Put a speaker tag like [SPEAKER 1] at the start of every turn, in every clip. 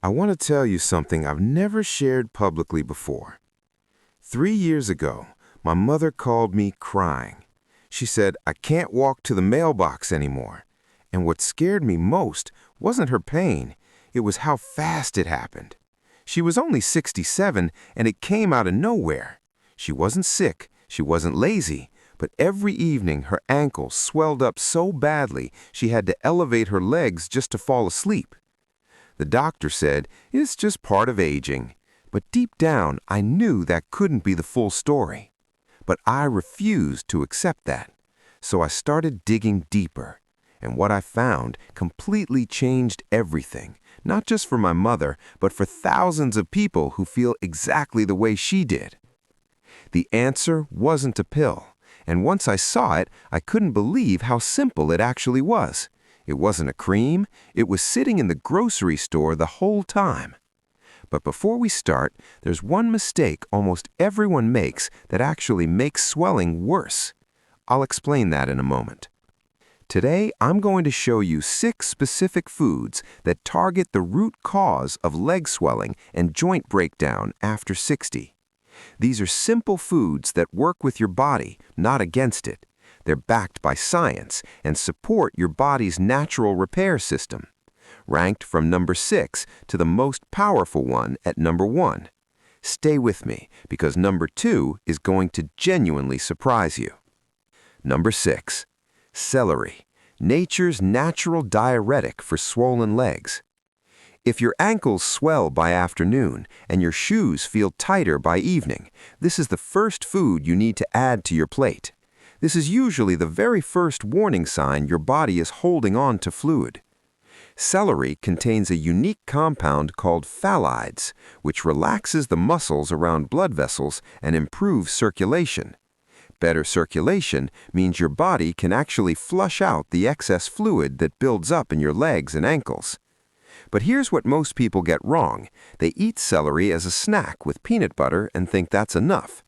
[SPEAKER 1] I want to tell you something I've never shared publicly before. 3 years ago, my mother called me crying. She said, I can't walk to the mailbox anymore. And what scared me most wasn't her pain, it was how fast it happened. She was only 67, and it came out of nowhere. She wasn't sick, she wasn't lazy, but every evening her ankles swelled up so badly she had to elevate her legs just to fall asleep. The doctor said, it's just part of aging. But deep down, I knew that couldn't be the full story. But I refused to accept that. So I started digging deeper. And what I found completely changed everything, not just for my mother, but for thousands of people who feel exactly the way she did. The answer wasn't a pill. And once I saw it, I couldn't believe how simple it actually was. It wasn't a cream, it was sitting in the grocery store the whole time. But before we start, there's one mistake almost everyone makes that actually makes swelling worse. I'll explain that in a moment. Today, I'm going to show you 6 specific foods that target the root cause of leg swelling and joint breakdown after 60. These are simple foods that work with your body, not against it. They're backed by science and support your body's natural repair system. Ranked from number 6 to the most powerful one at number 1. Stay with me, because number 2 is going to genuinely surprise you. Number 6. Celery, nature's natural diuretic for swollen legs. If your ankles swell by afternoon and your shoes feel tighter by evening, this is the first food you need to add to your plate. This is usually the very first warning sign your body is holding on to fluid. Celery contains a unique compound called phthalides, which relaxes the muscles around blood vessels and improves circulation. Better circulation means your body can actually flush out the excess fluid that builds up in your legs and ankles. But here's what most people get wrong. They eat celery as a snack with peanut butter and think that's enough.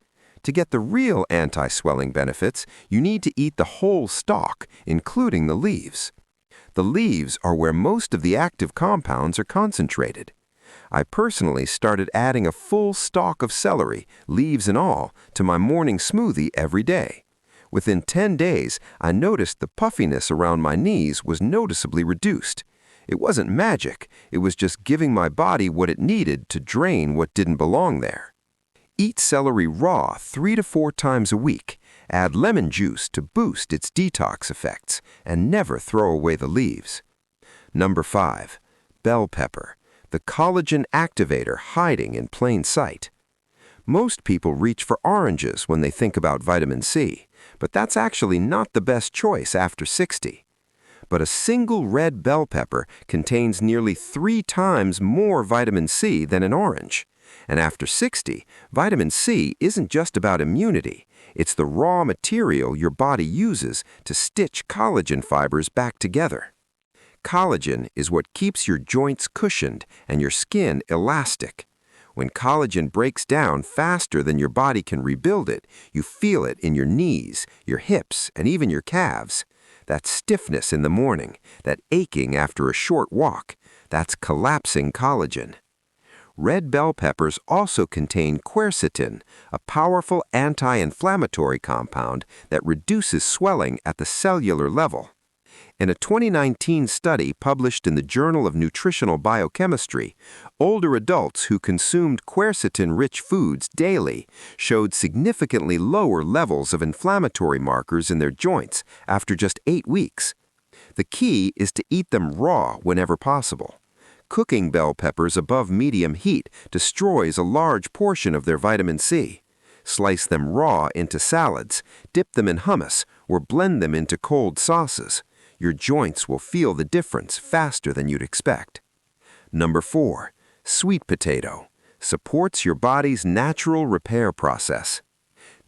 [SPEAKER 1] To get the real anti-swelling benefits, you need to eat the whole stalk, including the leaves. The leaves are where most of the active compounds are concentrated. I personally started adding a full stalk of celery, leaves and all, to my morning smoothie every day. Within 10 days, I noticed the puffiness around my knees was noticeably reduced. It wasn't magic, it was just giving my body what it needed to drain what didn't belong there. Eat celery raw 3 to 4 times a week. Add lemon juice to boost its detox effects, and never throw away the leaves. Number 5. Bell pepper, the collagen activator hiding in plain sight. Most people reach for oranges when they think about vitamin C, but that's actually not the best choice after 60. But a single red bell pepper contains nearly 3 times more vitamin C than an orange. And after 60, vitamin C isn't just about immunity. It's the raw material your body uses to stitch collagen fibers back together. Collagen is what keeps your joints cushioned and your skin elastic. When collagen breaks down faster than your body can rebuild it, you feel it in your knees, your hips, and even your calves. That stiffness in the morning, that aching after a short walk, that's collapsing collagen. Red bell peppers also contain quercetin, a powerful anti-inflammatory compound that reduces swelling at the cellular level. In a 2019 study published in the Journal of Nutritional Biochemistry, older adults who consumed quercetin-rich foods daily showed significantly lower levels of inflammatory markers in their joints after just 8 weeks. The key is to eat them raw whenever possible. Cooking bell peppers above medium heat destroys a large portion of their vitamin C. Slice them raw into salads, dip them in hummus, or blend them into cold sauces. Your joints will feel the difference faster than you'd expect. Number 4. Sweet potato. Supports your body's natural repair process.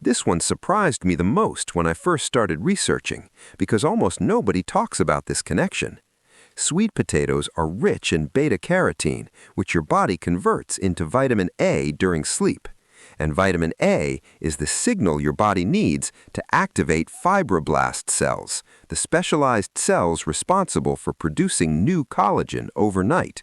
[SPEAKER 1] This one surprised me the most when I first started researching, because almost nobody talks about this connection. Sweet potatoes are rich in beta-carotene, which your body converts into vitamin A during sleep. And vitamin A is the signal your body needs to activate fibroblast cells, the specialized cells responsible for producing new collagen overnight.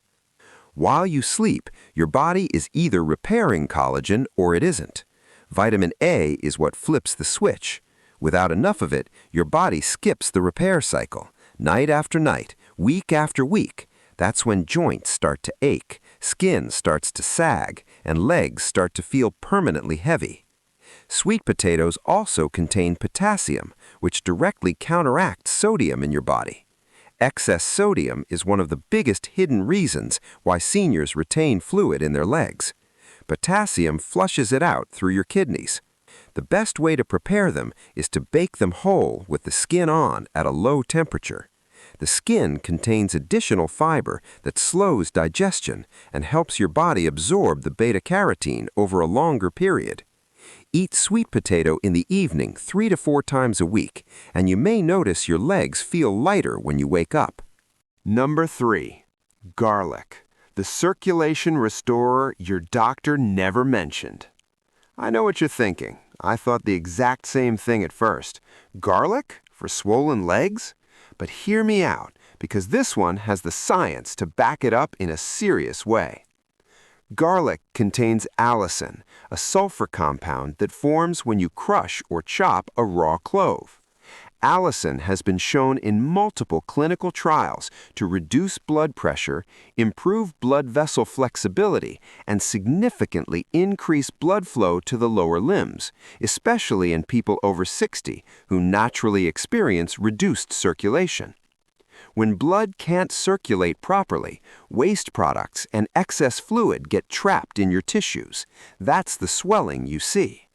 [SPEAKER 1] While you sleep, your body is either repairing collagen or it isn't. Vitamin A is what flips the switch. Without enough of it, your body skips the repair cycle. Night after night, week after week. That's when joints start to ache, skin starts to sag, and legs start to feel permanently heavy. Sweet potatoes also contain potassium, which directly counteracts sodium in your body. Excess sodium is one of the biggest hidden reasons why seniors retain fluid in their legs. Potassium flushes it out through your kidneys. The best way to prepare them is to bake them whole with the skin on at a low temperature. The skin contains additional fiber that slows digestion and helps your body absorb the beta-carotene over a longer period. Eat sweet potato in the evening 3 to 4 times a week, and you may notice your legs feel lighter when you wake up.
[SPEAKER 2] Number 3. Garlic, the circulation restorer your doctor never mentioned. I know what you're thinking. I thought the exact same thing at first. Garlic for swollen legs? But hear me out, because this one has the science to back it up in a serious way. Garlic contains allicin, a sulfur compound that forms when you crush or chop a raw clove. Allicin has been shown in multiple clinical trials to reduce blood pressure, improve blood vessel flexibility, and significantly increase blood flow to the lower limbs, especially in people over 60 who naturally experience reduced circulation. When blood can't circulate properly, waste products and excess fluid get trapped in your tissues. That's the swelling you see.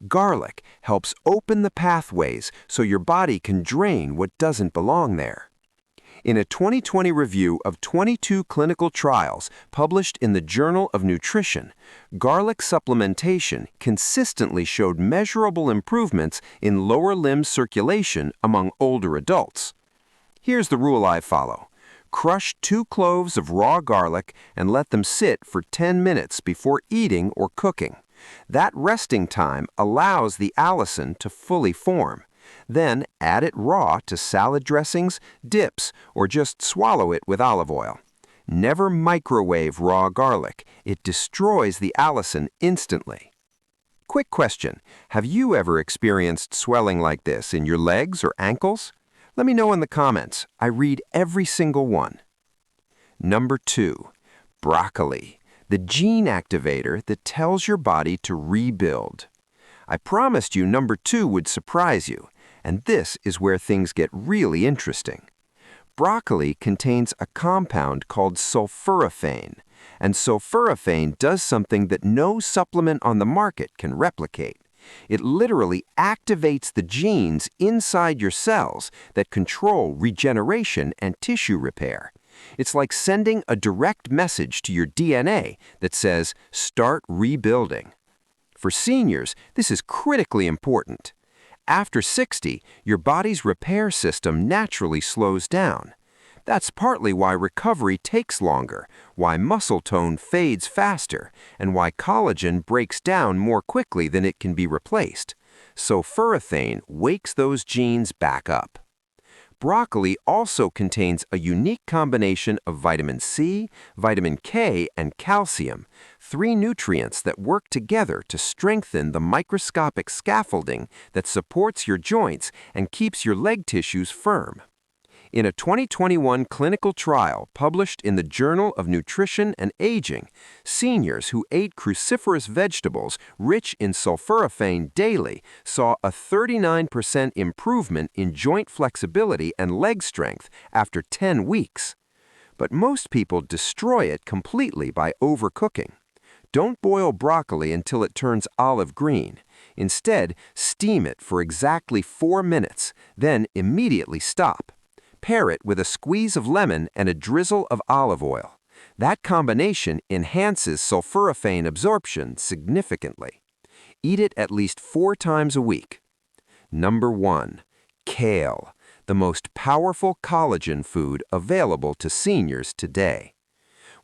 [SPEAKER 2] Garlic helps open the pathways so your body can drain what doesn't belong there. In a 2020 review of 22 clinical trials published in the Journal of Nutrition, garlic supplementation consistently showed measurable improvements in lower limb circulation among older adults. Here's the rule I follow. Crush 2 cloves of raw garlic and let them sit for 10 minutes before eating or cooking. That resting time allows the allicin to fully form. Then add it raw to salad dressings, dips, or just swallow it with olive oil. Never microwave raw garlic. It destroys the allicin instantly. Quick question. Have you ever experienced swelling like this in your legs or ankles? Let me know in the comments. I read every single one. Number 2. Broccoli, the gene activator that tells your body to rebuild. I promised you number 2 would surprise you, and this is where things get really interesting. Broccoli contains a compound called sulforaphane, and sulforaphane does something that no supplement on the market can replicate. It literally activates the genes inside your cells that control regeneration and tissue repair. It's like sending a direct message to your DNA that says, "Start rebuilding." For seniors, this is critically important. After 60, your body's repair system naturally slows down. That's partly why recovery takes longer, why muscle tone fades faster, and why collagen breaks down more quickly than it can be replaced. Sulforaphane wakes those genes back up. Broccoli also contains a unique combination of vitamin C, vitamin K, and calcium, 3 nutrients that work together to strengthen the microscopic scaffolding that supports your joints and keeps your leg tissues firm. In a 2021 clinical trial published in the Journal of Nutrition and Aging, seniors who ate cruciferous vegetables rich in sulforaphane daily saw a 39% improvement in joint flexibility and leg strength after 10 weeks. But most people destroy it completely by overcooking. Don't boil broccoli until it turns olive green. Instead, steam it for exactly 4 minutes, then immediately stop. Pair it with a squeeze of lemon and a drizzle of olive oil. That combination enhances sulforaphane absorption significantly. Eat it at least 4 times a week. Number 1. Kale, the most powerful collagen food available to seniors today.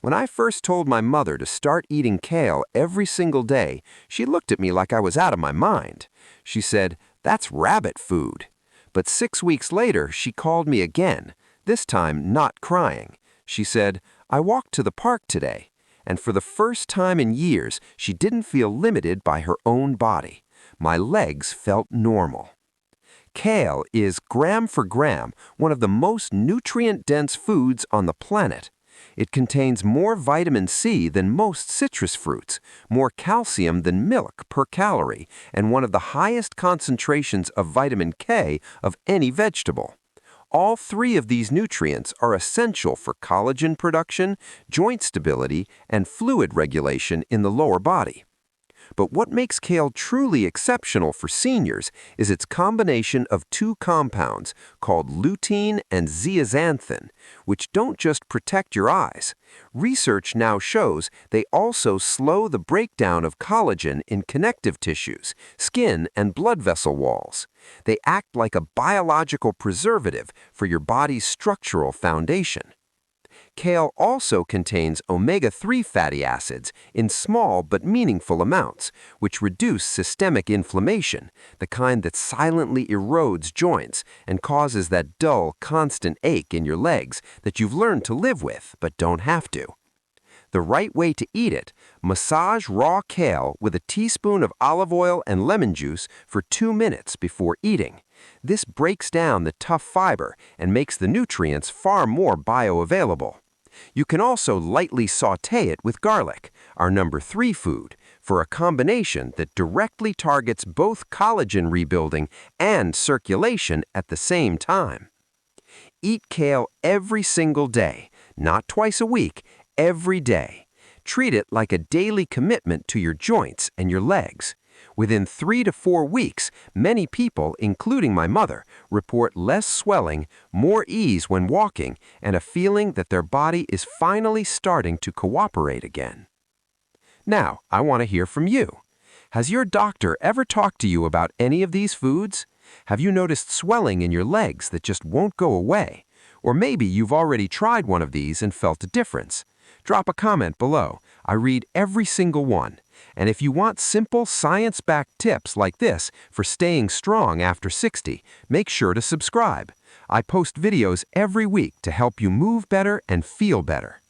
[SPEAKER 2] When I first told my mother to start eating kale every single day, she looked at me like I was out of my mind. She said, "That's rabbit food." But 6 weeks later, she called me again, this time not crying. She said, I walked to the park today, and for the first time in years, she didn't feel limited by her own body. My legs felt normal. Kale is, gram for gram, one of the most nutrient-dense foods on the planet. It contains more vitamin C than most citrus fruits, more calcium than milk per calorie, and one of the highest concentrations of vitamin K of any vegetable. All three of these nutrients are essential for collagen production, joint stability, and fluid regulation in the lower body. But what makes kale truly exceptional for seniors is its combination of two compounds called lutein and zeaxanthin, which don't just protect your eyes. Research now shows they also slow the breakdown of collagen in connective tissues, skin, and blood vessel walls. They act like a biological preservative for your body's structural foundation. Kale also contains omega-3 fatty acids in small but meaningful amounts, which reduce systemic inflammation, the kind that silently erodes joints and causes that dull, constant ache in your legs that you've learned to live with but don't have to. The right way to eat it: massage raw kale with a teaspoon of olive oil and lemon juice for 2 minutes before eating. This breaks down the tough fiber and makes the nutrients far more bioavailable. You can also lightly sauté it with garlic, our number 3 food, for a combination that directly targets both collagen rebuilding and circulation at the same time. Eat kale every single day, not twice a week, every day. Treat it like a daily commitment to your joints and your legs. Within 3 to 4 weeks, many people, including my mother, report less swelling, more ease when walking, and a feeling that their body is finally starting to cooperate again. Now, I want to hear from you. Has your doctor ever talked to you about any of these foods? Have you noticed swelling in your legs that just won't go away? Or maybe you've already tried one of these and felt a difference. Drop a comment below. I read every single one. And if you want simple science-backed tips like this for staying strong after 60, make sure to subscribe. I post videos every week to help you move better and feel better.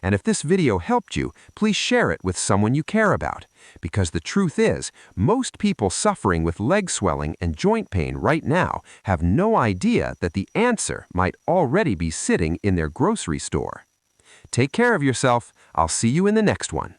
[SPEAKER 2] And if this video helped you, please share it with someone you care about. Because the truth is, most people suffering with leg swelling and joint pain right now have no idea that the answer might already be sitting in their grocery store. Take care of yourself. I'll see you in the next one.